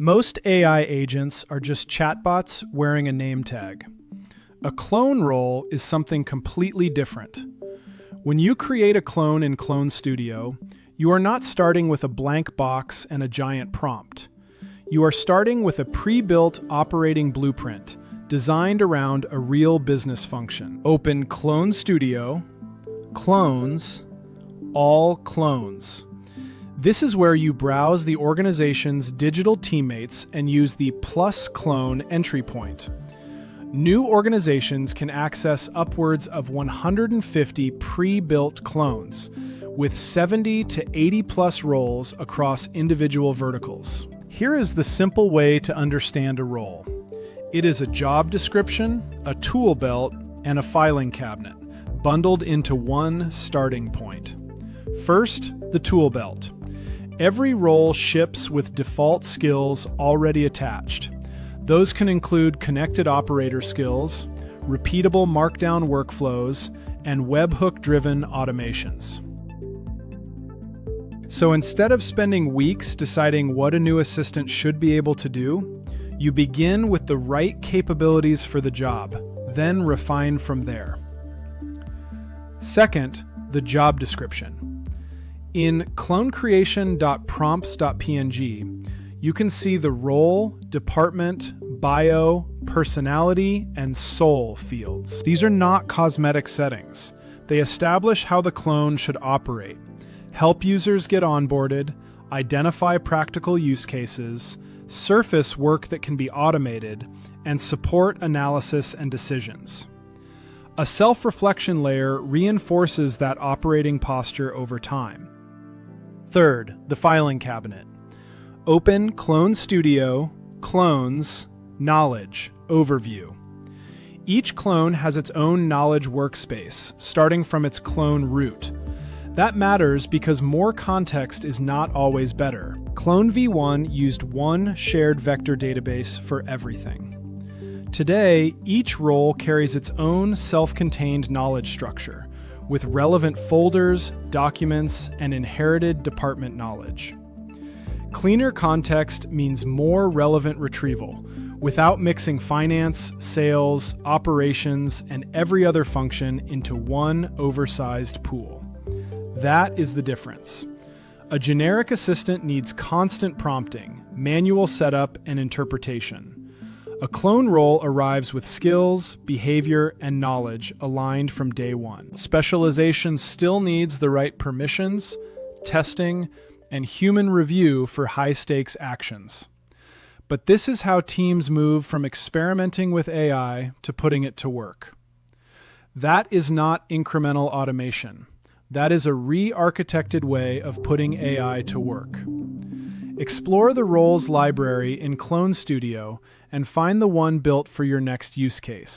Most AI agents are just chatbots wearing a name tag. A clone role is something completely different. When you create a clone in Clone Studio, you are not starting with a blank box and a giant prompt. You are starting with a pre-built operating blueprint designed around a real business function. Open Clone Studio, Clones, All Clones. This is where you browse the organization's digital teammates and use the plus clone entry point. New organizations can access upwards of 150 pre-built clones, with 70 to 80 plus roles across individual verticals. Here is the simple way to understand a role. It is a job description, a tool belt, and a filing cabinet, bundled into one starting point. First, the tool belt. Every role ships with default skills already attached. Those can include connected operator skills, repeatable Markdown workflows, and webhook-driven automations. So instead of spending weeks deciding what a new assistant should be able to do, you begin with the right capabilities for the job, then refine from there. Second, the job description. In clonecreation.prompts.png, you can see the role, department, bio, personality, and soul fields. These are not cosmetic settings. They establish how the clone should operate, help users get onboarded, identify practical use cases, surface work that can be automated, and support analysis and decisions. A self-reflection layer reinforces that operating posture over time. Third, the filing cabinet. Open Clone Studio, Clones, Knowledge, Overview. Each clone has its own knowledge workspace, starting from its clone root. That matters because more context is not always better. Clone v1 used one shared vector database for everything. Today, each role carries its own self-contained knowledge structure, with relevant folders, documents, and inherited department knowledge. Cleaner context means more relevant retrieval, without mixing finance, sales, operations, and every other function into one oversized pool. That is the difference. A generic assistant needs constant prompting, manual setup, and interpretation. A clone role arrives with skills, behavior, and knowledge aligned from day one. Specialization still needs the right permissions, testing, and human review for high-stakes actions. But this is how teams move from experimenting with AI to putting it to work. That is not incremental automation. That is a re-architected way of putting AI to work. Explore the roles library in Clone Studio and find the one built for your next use case.